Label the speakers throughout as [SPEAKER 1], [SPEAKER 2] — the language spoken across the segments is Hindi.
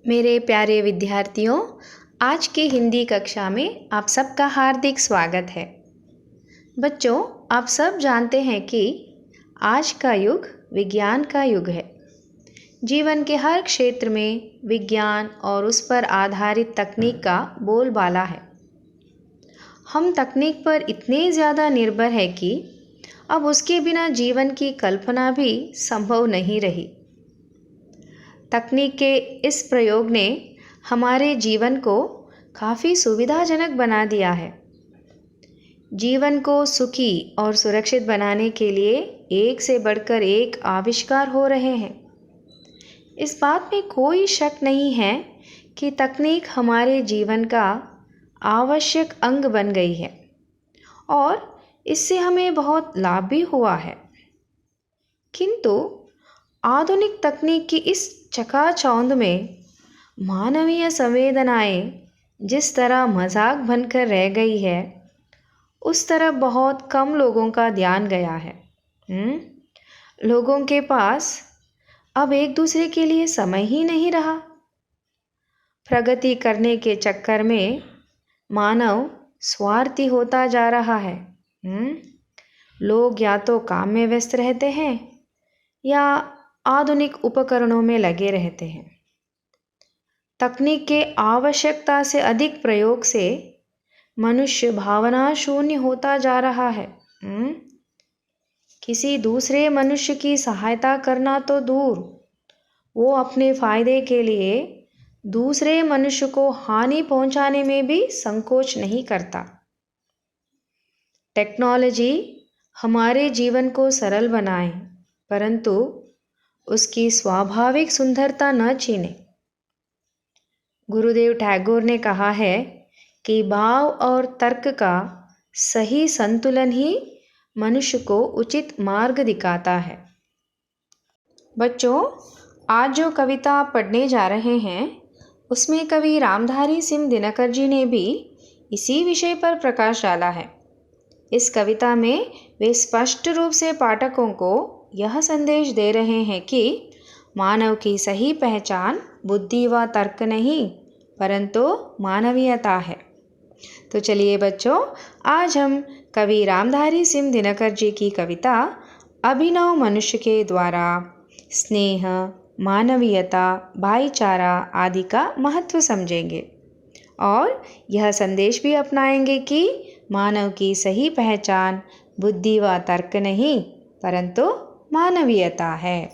[SPEAKER 1] मेरे प्यारे विद्यार्थियों, आज की हिंदी कक्षा में आप सबका हार्दिक स्वागत है। बच्चों, आप सब जानते हैं कि आज का युग विज्ञान का युग है। जीवन के हर क्षेत्र में विज्ञान और उस पर आधारित तकनीक का बोलबाला है। हम तकनीक पर इतने ज़्यादा निर्भर हैं कि अब उसके बिना जीवन की कल्पना भी संभव नहीं रही। तकनीक के इस प्रयोग ने हमारे जीवन को काफ़ी सुविधाजनक बना दिया है। जीवन को सुखी और सुरक्षित बनाने के लिए एक से बढ़कर एक आविष्कार हो रहे हैं। इस बात में कोई शक नहीं है कि तकनीक हमारे जीवन का आवश्यक अंग बन गई है और इससे हमें बहुत लाभ भी हुआ है। किंतु आधुनिक तकनीक की इस चकाचौंध में मानवीय संवेदनाएं जिस तरह मजाक बनकर रह गई है, उस तरफ बहुत कम लोगों का ध्यान गया है। लोगों के पास अब एक दूसरे के लिए समय ही नहीं रहा। प्रगति करने के चक्कर में मानव स्वार्थी होता जा रहा है। लोग या तो काम में व्यस्त रहते हैं या आधुनिक उपकरणों में लगे रहते हैं। तकनीक के आवश्यकता से अधिक प्रयोग से मनुष्य भावना शून्य होता जा रहा है। किसी दूसरे मनुष्य की सहायता करना तो दूर, वो अपने फायदे के लिए दूसरे मनुष्य को हानि पहुंचाने में भी संकोच नहीं करता। टेक्नोलॉजी हमारे जीवन को सरल बनाए, परंतु उसकी स्वाभाविक सुंदरता न छीने। गुरुदेव टैगोर ने कहा है कि भाव और तर्क का सही संतुलन ही मनुष्य को उचित मार्ग दिखाता है। बच्चों, आज जो कविता पढ़ने जा रहे हैं उसमें कवि रामधारी सिंह दिनकर जी ने भी इसी विषय पर प्रकाश डाला है। इस कविता में वे स्पष्ट रूप से पाठकों को यह संदेश दे रहे हैं कि मानव की सही पहचान बुद्धि व तर्क नहीं, परंतु मानवीयता है। तो चलिए बच्चों, आज हम कवि रामधारी सिंह दिनकर जी की कविता अभिनव मनुष्य के द्वारा स्नेह, मानवीयता, भाईचारा आदि का महत्व समझेंगे और यह संदेश भी अपनाएंगे कि मानव की सही पहचान बुद्धि व तर्क नहीं, परंतु मानवीयता है।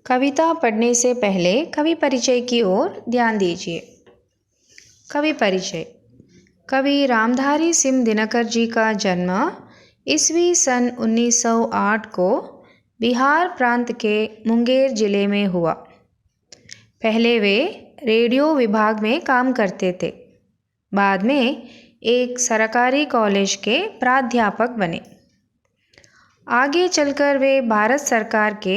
[SPEAKER 1] कविता पढ़ने से पहले कवि परिचय की ओर ध्यान दीजिए। कवि परिचय। कवि रामधारी सिंह दिनकर जी का जन्म ईस्वी सन 1908 को बिहार प्रांत के मुंगेर जिले में हुआ। पहले वे रेडियो विभाग में काम करते थे। बाद में एक सरकारी कॉलेज के प्राध्यापक बने। आगे चलकर वे भारत सरकार के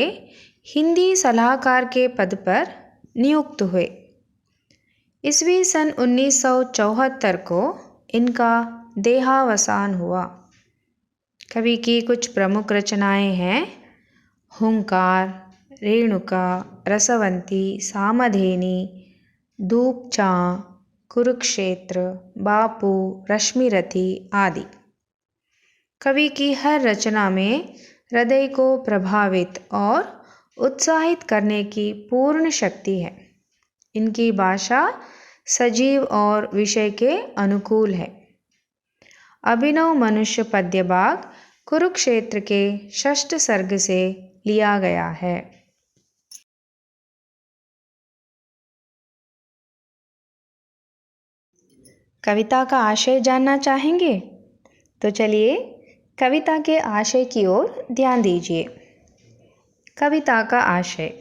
[SPEAKER 1] हिंदी सलाहकार के पद पर नियुक्त हुए। ईस्वी सन 1974 को इनका देहावसान हुआ। कवि की कुछ प्रमुख रचनाएं हैं हुंकार, रेणुका, रसवंती, सामधेनी, धूप चाँ, कुरुक्षेत्र, बापू, रश्मिरथी आदि। कवि की हर रचना में हृदय को प्रभावित और उत्साहित करने की पूर्ण शक्ति है। इनकी भाषा सजीव और विषय के अनुकूल है। अभिनव मनुष्य पद्य भाग कुरुक्षेत्र के षष्ठ सर्ग से लिया गया है। कविता का आशय जानना चाहेंगे? तो चलिए कविता के आशय की ओर ध्यान दीजिए। कविता का आशय।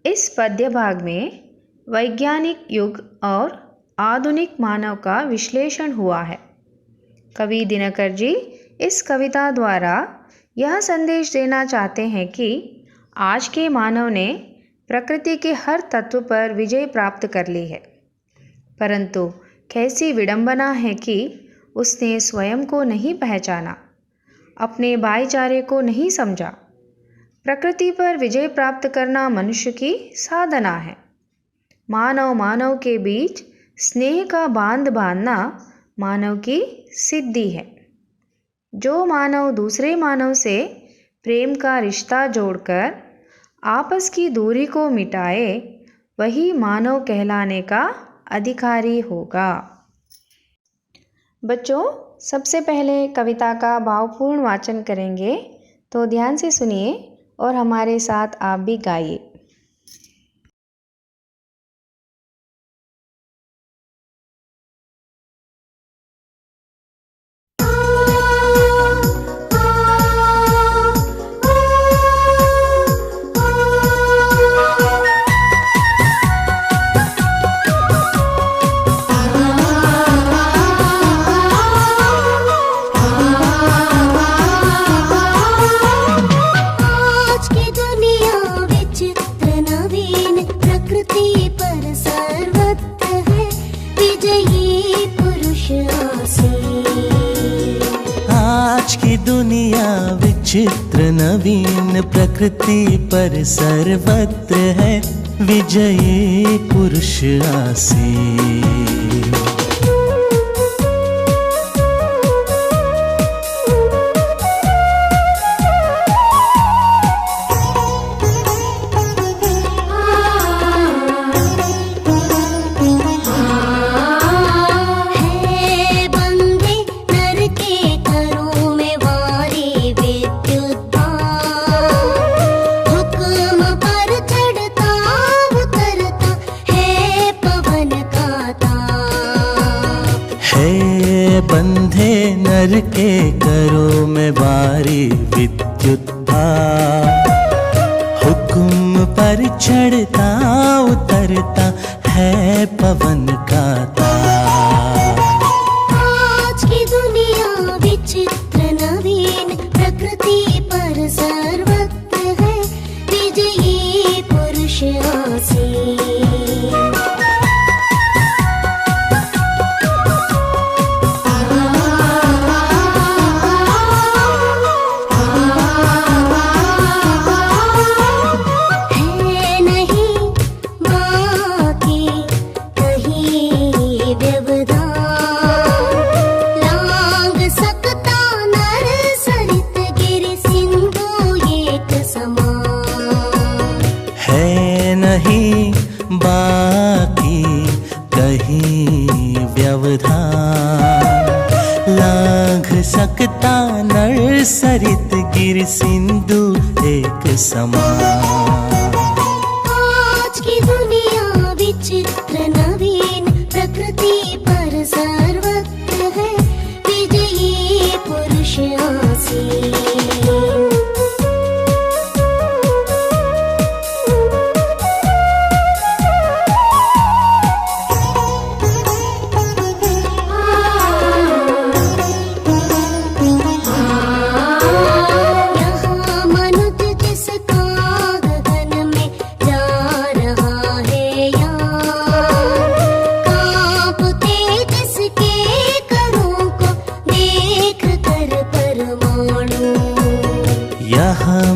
[SPEAKER 1] इस पद्य भाग में वैज्ञानिक युग और आधुनिक मानव का विश्लेषण हुआ है। कवि दिनकर जी इस कविता द्वारा यह संदेश देना चाहते हैं कि आज के मानव ने प्रकृति के हर तत्व पर विजय प्राप्त कर ली है, परंतु कैसी विडंबना है कि उसने स्वयं को नहीं पहचाना अपने भाईचारे को नहीं समझा। प्रकृति पर विजय प्राप्त करना मनुष्य की साधना है। मानव मानव के बीच स्नेह का बांध बांधना मानव की सिद्धि है। जो मानव दूसरे मानव से प्रेम का रिश्ता जोड़कर आपस की दूरी को मिटाए, वही मानव कहलाने का अधिकारी होगा। बच्चों, सबसे पहले कविता का भावपूर्ण वाचन करेंगे, तो ध्यान से सुनिए और हमारे साथ आप भी गाइए।
[SPEAKER 2] दुनिया विचित्र नवीन प्रकृति पर सर्वत्र है विजयी पुरुष आसीन। बंधे नर के करों में भारी विद्युत भार, हुक्म पर चढ़ता उतरता है पवन का तार।
[SPEAKER 3] आज की दुनिया विचित्र नवीन प्रकृति पर सर्वत्र है विजयी पुरुष आसीन।
[SPEAKER 2] बाकी कहीं व्यवधान, लांघ सकता नर सरित गिर सिंधु एक समान।
[SPEAKER 3] आज की दुनिया विचित्र नवीन प्रकृति पर सर्वत्र है विजयी पुरुष आसीन।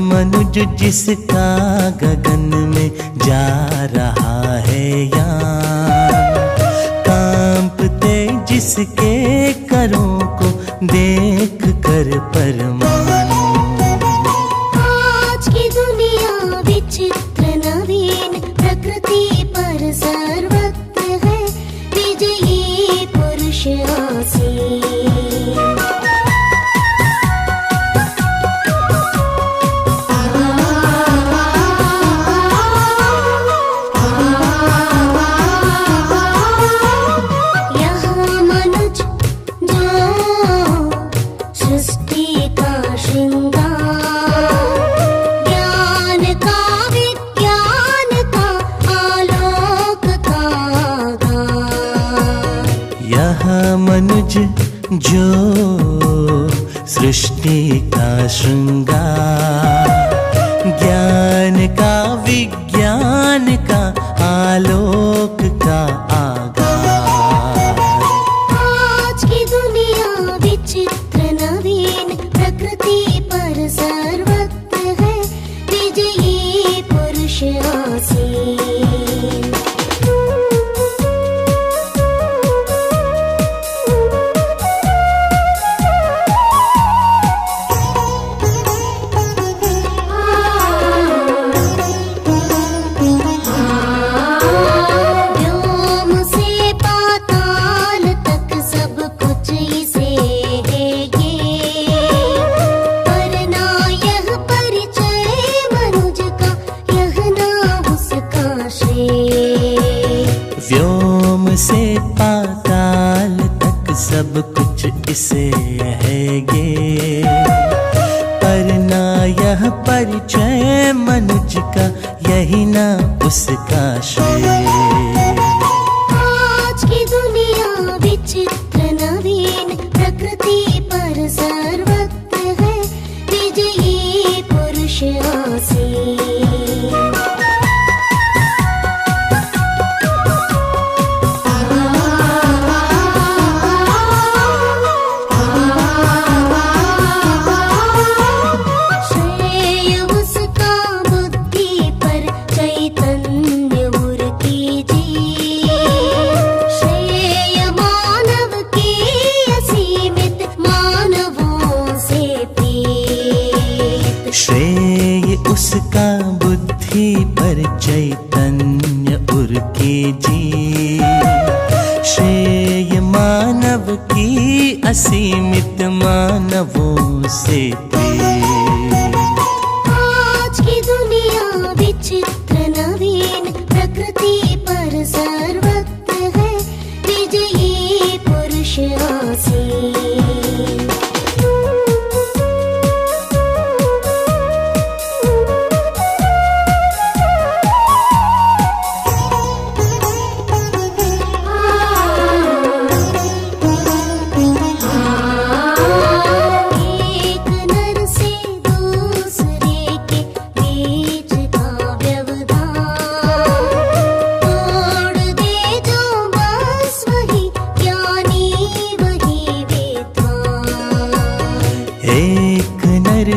[SPEAKER 2] मनुज जिसका गगन में जा रहा है यान, कांपते जिसके करों को देख कर परमाणु।
[SPEAKER 3] आज की दुनिया विचित्र नवीन प्रकृति पर सर्वत्र है विजयी पुरुष आसीन।
[SPEAKER 2] मनुज जो सृष्टि का श्रृंगार, ज्ञान का विज्ञान का आलोक का आगार।
[SPEAKER 3] आज की दुनिया विचित्र नवीन प्रकृति
[SPEAKER 2] इसे है ये, पर ना यह परिचय मनुज का, यही ना उसका श्रेय।
[SPEAKER 3] आज की दुनिया विचित्र नवीन, प्रकृति पर सर्वत्र है विजयी पुरुष आसीन।
[SPEAKER 2] श्रेय उसका बुद्धि पर चैतन्य उर के जी, श्रेय मानव की असीमित मानवों से प्रेम।
[SPEAKER 3] आज की दुनिया विचित्र नवीन, प्रकृति पर सर्वत्र है विजयी पुरुष आसीन।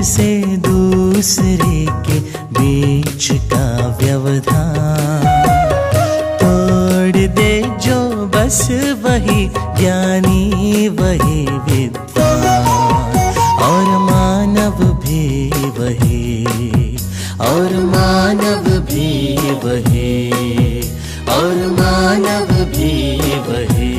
[SPEAKER 2] से दूसरे के बीच का व्यवधान, तोड़ दे जो बस वही ज्ञानी वही विद्वान, और मानव भी वही, और मानव भी वही, और मानव भी वही।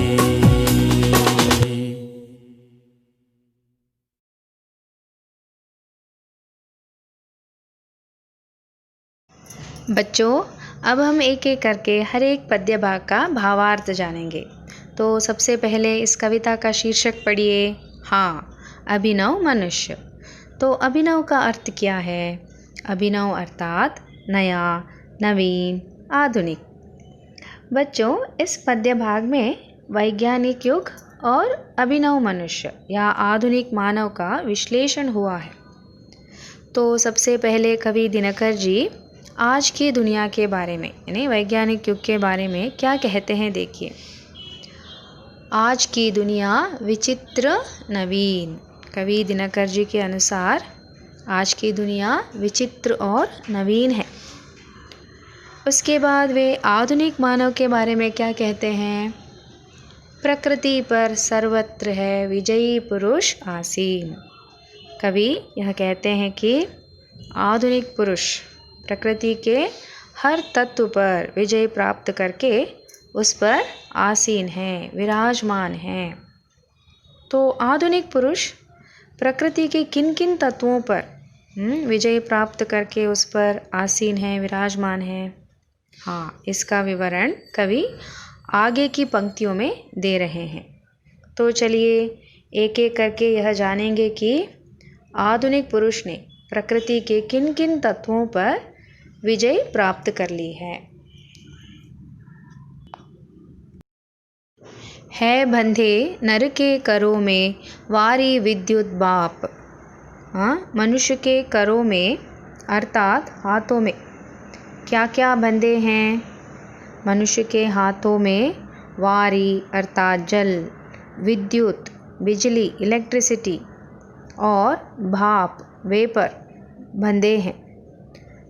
[SPEAKER 1] बच्चों, अब हम एक एक करके हर एक पद्य भाग का भावार्थ जानेंगे। तो सबसे पहले इस कविता का शीर्षक पढ़िए। हाँ, अभिनव मनुष्य। तो अभिनव का अर्थ क्या है? अभिनव अर्थात नया, नवीन, आधुनिक। बच्चों, इस पद्य भाग में वैज्ञानिक युग और अभिनव मनुष्य या आधुनिक मानव का विश्लेषण हुआ है। तो सबसे पहले कवि दिनकर जी आज की दुनिया के बारे में यानी वैज्ञानिक युग के बारे में क्या कहते हैं, देखिए। आज की दुनिया विचित्र नवीन। कवि दिनकर जी के अनुसार आज की दुनिया विचित्र और नवीन है। उसके बाद वे आधुनिक मानव के बारे में क्या कहते हैं? प्रकृति पर सर्वत्र है विजयी पुरुष आसीन। कवि यह कहते हैं कि आधुनिक पुरुष प्रकृति के हर तत्व पर विजय प्राप्त करके उस पर आसीन है, विराजमान है। तो आधुनिक पुरुष प्रकृति के किन किन तत्वों पर विजय प्राप्त करके उस पर आसीन है, विराजमान है? हाँ, इसका विवरण कवि आगे की पंक्तियों में दे रहे हैं। तो चलिए एक एक करके यह जानेंगे कि आधुनिक पुरुष ने प्रकृति के किन किन तत्वों पर विजय प्राप्त कर ली है बंधे नर के करों में वारी विद्युत बाप। मनुष्य के करों में अर्थात हाथों में क्या क्या बंधे हैं? मनुष्य के हाथों में वारी अर्थात जल, विद्युत बिजली इलेक्ट्रिसिटी, और भाप वेपर बंधे हैं।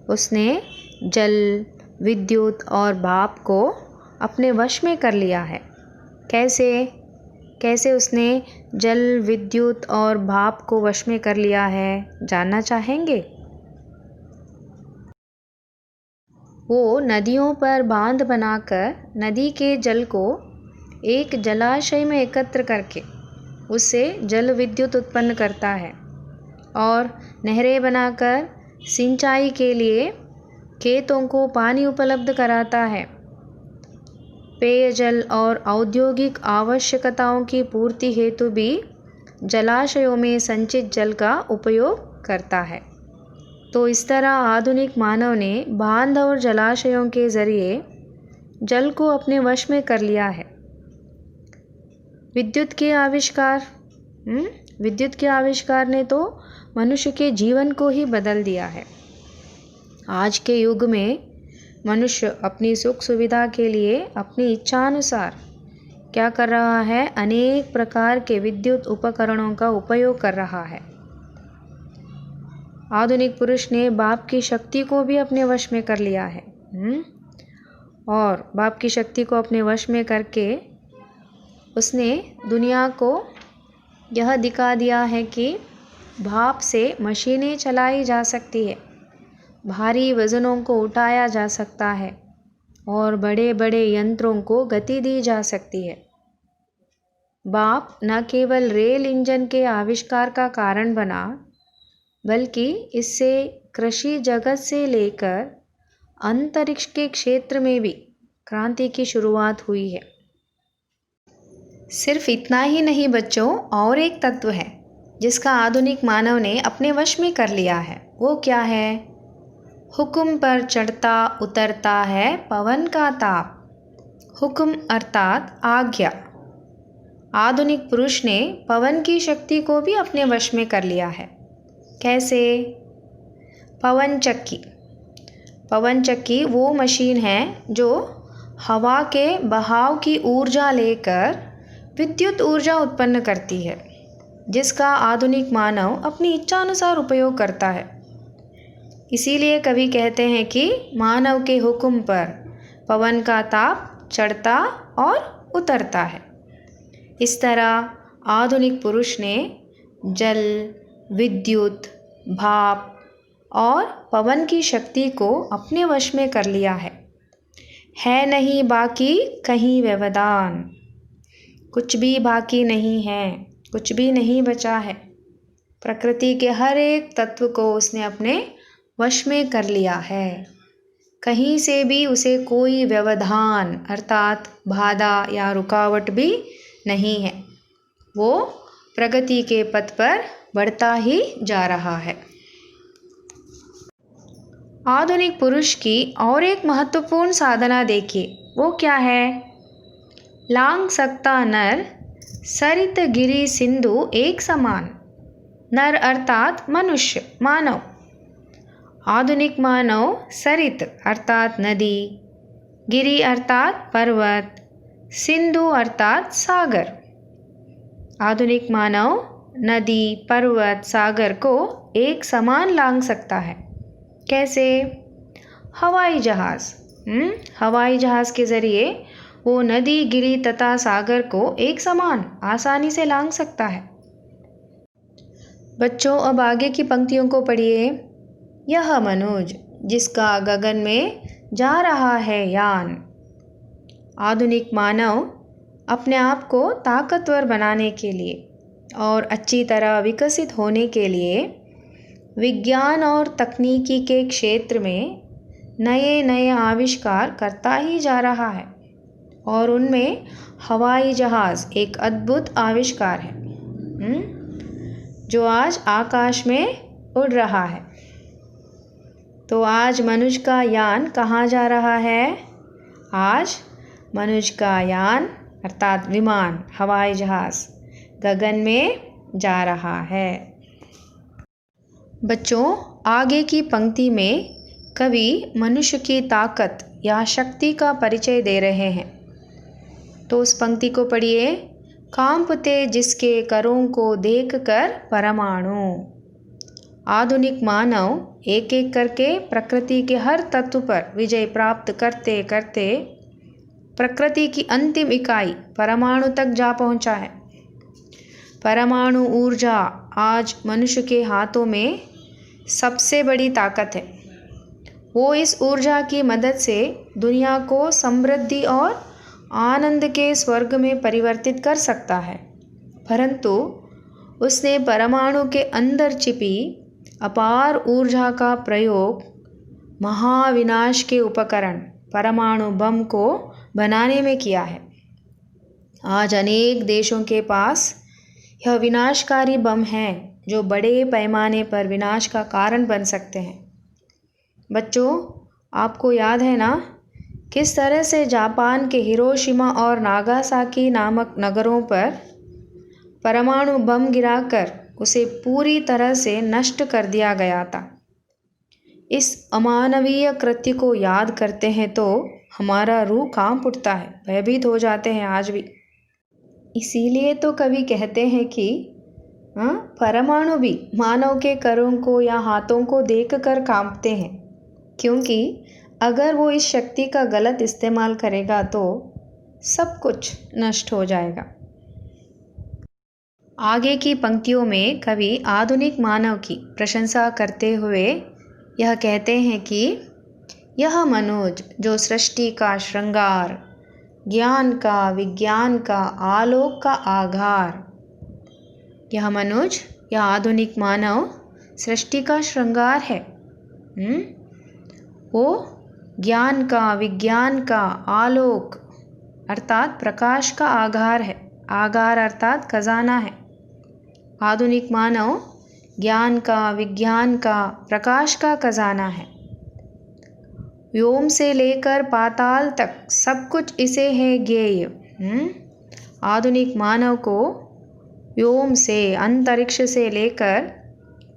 [SPEAKER 1] उसने जल, विद्युत और भाप को अपने वश में कर लिया है। कैसे उसने जल, विद्युत और भाप को वश में कर लिया है, जानना चाहेंगे? वो नदियों पर बांध बनाकर नदी के जल को एक जलाशय में एकत्र करके उससे जल विद्युत उत्पन्न करता है, और नहरें बनाकर सिंचाई के लिए खेतों को पानी उपलब्ध कराता है। पेयजल और औद्योगिक आवश्यकताओं की पूर्ति हेतु भी जलाशयों में संचित जल का उपयोग करता है। तो इस तरह आधुनिक मानव ने बांध और जलाशयों के जरिए जल को अपने वश में कर लिया है। विद्युत के आविष्कार ने तो मनुष्य के जीवन को ही बदल दिया है। आज के युग में मनुष्य अपनी सुख सुविधा के लिए अपनी इच्छानुसार क्या कर रहा है, अनेक प्रकार के विद्युत उपकरणों का उपयोग कर रहा है। आधुनिक पुरुष ने बाप की शक्ति को भी अपने वश में कर लिया है और बाप की शक्ति को अपने वश में करके उसने दुनिया को यह दिखा दिया है कि भाप से मशीनें चलाई जा सकती है, भारी वज़नों को उठाया जा सकता है और बड़े बड़े यंत्रों को गति दी जा सकती है। बाप न केवल रेल इंजन के आविष्कार का कारण बना, बल्कि इससे कृषि जगत से लेकर अंतरिक्ष के क्षेत्र में भी क्रांति की शुरुआत हुई है। सिर्फ इतना ही नहीं बच्चों, और एक तत्व है जिसका आधुनिक मानव ने अपने वश में कर लिया है। वो क्या है? हुक्म पर चढ़ता उतरता है पवन का ताप। हुक्म अर्थात आज्ञा। आधुनिक पुरुष ने पवन की शक्ति को भी अपने वश में कर लिया है। कैसे? पवन चक्की। पवन चक्की वो मशीन है जो हवा के बहाव की ऊर्जा लेकर विद्युत ऊर्जा उत्पन्न करती है, जिसका आधुनिक मानव अपनी इच्छानुसार उपयोग करता है। इसीलिए कवि कहते हैं कि मानव के हुक्म पर पवन का ताप चढ़ता और उतरता है। इस तरह आधुनिक पुरुष ने जल, विद्युत, भाप और पवन की शक्ति को अपने वश में कर लिया है नहीं बाकी कहीं व्यवधान। कुछ भी बाकी नहीं है, कुछ भी नहीं बचा है। प्रकृति के हर एक तत्व को उसने अपने वश में कर लिया है। कहीं से भी उसे कोई व्यवधान अर्थात बाधा या रुकावट भी नहीं है। वो प्रगति के पथ पर बढ़ता ही जा रहा है। आधुनिक पुरुष की और एक महत्वपूर्ण साधना देखिए, वो क्या है? लांग सकता नर सरित गिरि सिंधु एक समान। नर अर्थात मनुष्य, मानव। आधुनिक मानव सरित अर्थात नदी, गिरि अर्थात पर्वत, सिंधु अर्थात सागर। आधुनिक मानव नदी, पर्वत, सागर को एक समान लांग सकता है। कैसे? हवाई जहाज। हवाई जहाज के ज़रिए वो नदी, गिरि तथा सागर को एक समान आसानी से लांग सकता है। बच्चों अब आगे की पंक्तियों को पढ़िए। यह मनुज जिसका गगन में जा रहा है यान। आधुनिक मानव अपने आप को ताकतवर बनाने के लिए और अच्छी तरह विकसित होने के लिए विज्ञान और तकनीकी के क्षेत्र में नए नए आविष्कार करता ही जा रहा है और उनमें हवाई जहाज़ एक अद्भुत आविष्कार है जो आज आकाश में उड़ रहा है। तो आज मनुष्य का यान कहाँ जा रहा है? आज मनुष्य का यान अर्थात विमान, हवाई जहाज़ गगन में जा रहा है। बच्चों आगे की पंक्ति में कवि मनुष्य की ताकत या शक्ति का परिचय दे रहे हैं। तो उस पंक्ति को पढ़िए। कांपते जिसके करों को देखकर परमाणु। आधुनिक मानव एक एक करके प्रकृति के हर तत्व पर विजय प्राप्त करते करते प्रकृति की अंतिम इकाई परमाणु तक जा पहुंचा है। परमाणु ऊर्जा आज मनुष्य के हाथों में सबसे बड़ी ताकत है। वो इस ऊर्जा की मदद से दुनिया को समृद्धि और आनंद के स्वर्ग में परिवर्तित कर सकता है, परंतु उसने परमाणु के अंदर छिपी अपार ऊर्जा का प्रयोग महाविनाश के उपकरण परमाणु बम को बनाने में किया है। आज अनेक देशों के पास यह विनाशकारी बम हैं जो बड़े पैमाने पर विनाश का कारण बन सकते हैं। बच्चों, आपको याद है ना किस तरह से जापान के हिरोशिमा और नागासाकी नामक नगरों पर परमाणु बम गिराकर उसे पूरी तरह से नष्ट कर दिया गया था। इस अमानवीय कृत्य को याद करते हैं तो हमारा रूह कांप उठता है, भयभीत हो जाते हैं आज भी। इसीलिए तो कवि कहते हैं कि परमाणु भी मानव के करों को या हाथों को देखकर कांपते हैं, क्योंकि अगर वो इस शक्ति का गलत इस्तेमाल करेगा तो सब कुछ नष्ट हो जाएगा। आगे की पंक्तियों में कवि आधुनिक मानव की प्रशंसा करते हुए यह कहते हैं कि यह मनुज जो सृष्टि का श्रृंगार, ज्ञान का, विज्ञान का, आलोक का आधार, यह मनुज या आधुनिक मानव सृष्टि का श्रृंगार है। वो ज्ञान का, विज्ञान का, आलोक अर्थात प्रकाश का आधार है। आधार अर्थात खजाना है। आधुनिक मानव ज्ञान का, विज्ञान का, प्रकाश का खजाना है। व्योम से लेकर पाताल तक सब कुछ इसे है ज्ञेय। आधुनिक मानव को व्योम से, अंतरिक्ष से लेकर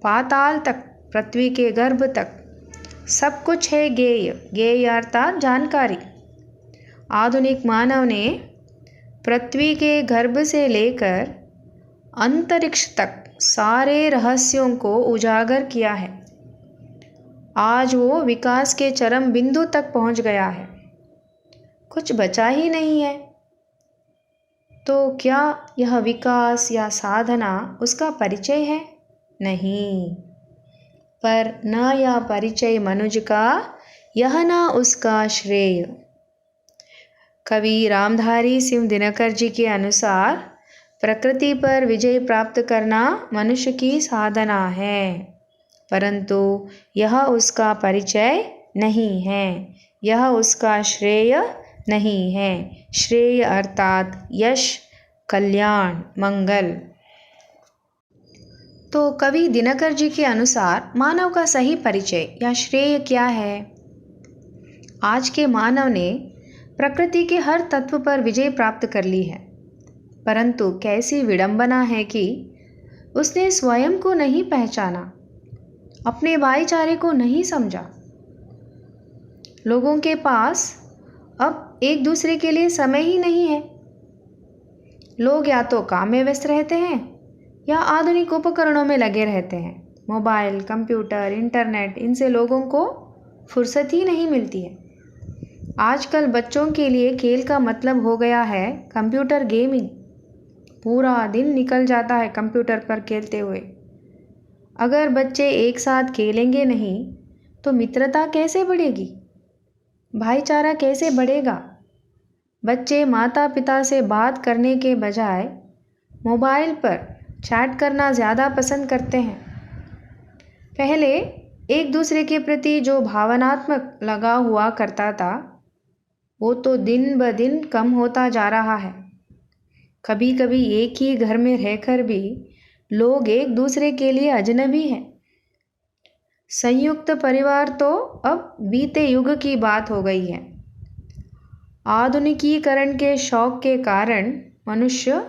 [SPEAKER 1] पाताल तक, पृथ्वी के गर्भ तक सब कुछ है ज्ञेय। ज्ञेय अर्थात जानकारी। आधुनिक मानव ने पृथ्वी के गर्भ से लेकर अंतरिक्ष तक सारे रहस्यों को उजागर किया है। आज वो विकास के चरम बिंदु तक पहुंच गया है, कुछ बचा ही नहीं है। तो क्या यह विकास या साधना उसका परिचय है? नहीं, पर न यह परिचय मनुज का, यह न उसका श्रेय। कवि रामधारी सिंह दिनकर जी के अनुसार प्रकृति पर विजय प्राप्त करना मनुष्य की साधना है, परंतु यह उसका परिचय नहीं है, यह उसका श्रेय नहीं है। श्रेय अर्थात यश, कल्याण, मंगल। तो कवि दिनकर जी के अनुसार मानव का सही परिचय या श्रेय क्या है? आज के मानव ने प्रकृति के हर तत्व पर विजय प्राप्त कर ली है, परंतु कैसी विडंबना है कि उसने स्वयं को नहीं पहचाना, अपने भाईचारे को नहीं समझा। लोगों के पास अब एक दूसरे के लिए समय ही नहीं है। लोग या तो काम में व्यस्त रहते हैं या आधुनिक उपकरणों में लगे रहते हैं। मोबाइल, कंप्यूटर, इंटरनेट, इनसे लोगों को फुर्सत ही नहीं मिलती है। आजकल बच्चों के लिए खेल का मतलब हो गया है कंप्यूटर गेमिंग। पूरा दिन निकल जाता है कंप्यूटर पर खेलते हुए। अगर बच्चे एक साथ खेलेंगे नहीं तो मित्रता कैसे बढ़ेगी? भाईचारा कैसे बढ़ेगा? बच्चे माता पिता से बात करने के बजाय मोबाइल पर चैट करना ज़्यादा पसंद करते हैं। पहले एक दूसरे के प्रति जो भावनात्मक लगाव हुआ करता था, वो तो दिन ब दिन कम होता जा रहा है। कभी कभी एक ही घर में रहकर भी लोग एक दूसरे के लिए अजनबी हैं। संयुक्त परिवार तो अब बीते युग की बात हो गई है। आधुनिकीकरण के शौक के कारण मनुष्य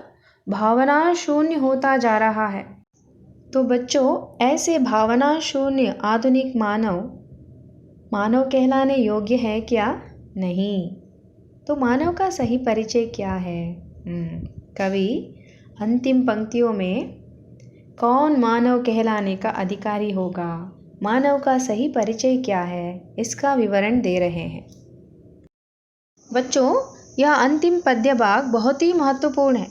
[SPEAKER 1] भावना शून्य होता जा रहा है। तो बच्चों, ऐसे भावना शून्य आधुनिक मानव कहलाने योग्य है क्या? नहीं। तो मानव का सही परिचय क्या है? कवि अंतिम पंक्तियों में कौन मानव कहलाने का अधिकारी होगा, मानव का सही परिचय क्या है, इसका विवरण दे रहे हैं। बच्चों, यह अंतिम पद्य भाग बहुत ही महत्वपूर्ण है,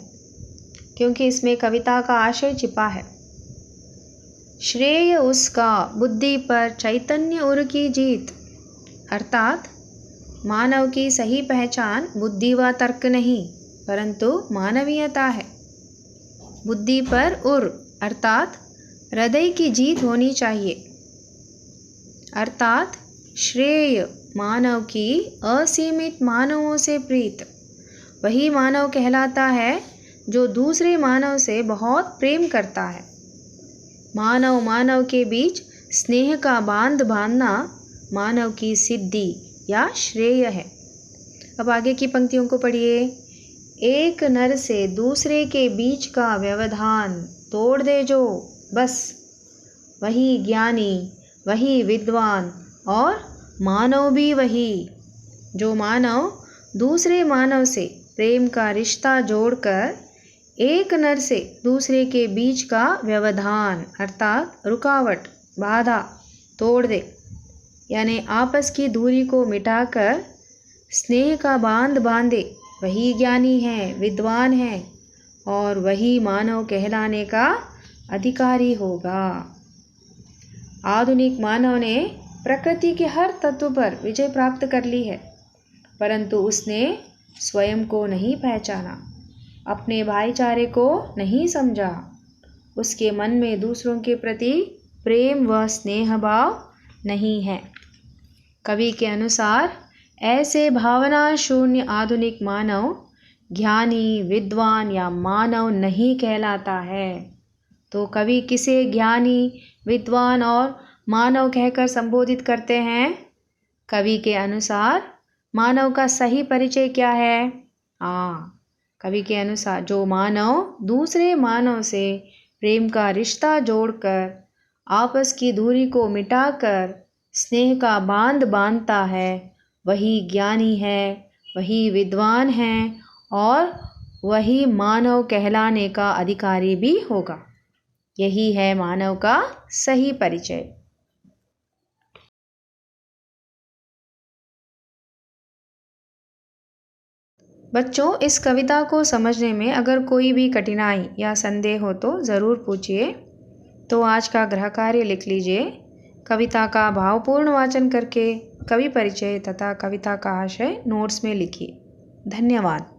[SPEAKER 1] क्योंकि इसमें कविता का आशय छिपा है। श्रेय उसका बुद्धि पर चैतन्य उर की जीत, अर्थात मानव की सही पहचान बुद्धि व तर्क नहीं, परंतु मानवीयता है। बुद्धि पर उर अर्थात हृदय की जीत होनी चाहिए, अर्थात श्रेय मानव की असीमित मानवों से प्रीत। वही मानव कहलाता है जो दूसरे मानव से बहुत प्रेम करता है। मानव मानव के बीच स्नेह का बांध बांधना मानव की सिद्धि या श्रेय है। अब आगे की पंक्तियों को पढ़िए। एक नर से दूसरे के बीच का व्यवधान तोड़ दे जो, बस वही ज्ञानी, वही विद्वान और मानव भी वही। जो मानव दूसरे मानव से प्रेम का रिश्ता जोड़कर एक नर से दूसरे के बीच का व्यवधान अर्थात रुकावट, बाधा तोड़ दे, यानी आपस की दूरी को मिटाकर स्नेह का बांध बांधे, वही ज्ञानी है, विद्वान है और वही मानव कहलाने का अधिकारी होगा। आधुनिक मानव ने प्रकृति के हर तत्व पर विजय प्राप्त कर ली है, परंतु उसने स्वयं को नहीं पहचाना, अपने भाईचारे को नहीं समझा। उसके मन में दूसरों के प्रति प्रेम व स्नेह भाव नहीं है। कवि के अनुसार ऐसे भावना शून्य आधुनिक मानव ज्ञानी, विद्वान या मानव नहीं कहलाता है। तो कवि किसे ज्ञानी, विद्वान और मानव कहकर संबोधित करते हैं? कवि के अनुसार मानव का सही परिचय क्या है? कवि के अनुसार जो मानव दूसरे मानव से प्रेम का रिश्ता जोड़कर आपस की दूरी को मिटाकर स्नेह का बांध बांधता है, वही ज्ञानी है, वही विद्वान है और वही मानव कहलाने का अधिकारी भी होगा। यही है मानव का सही परिचय। बच्चों, इस कविता को समझने में अगर कोई भी कठिनाई या संदेह हो तो ज़रूर पूछिए। तो आज का गृह कार्य लिख लीजिए। कविता का भावपूर्ण वाचन करके कवि परिचय तथा कविता का आशय नोट्स में लिखिए। धन्यवाद।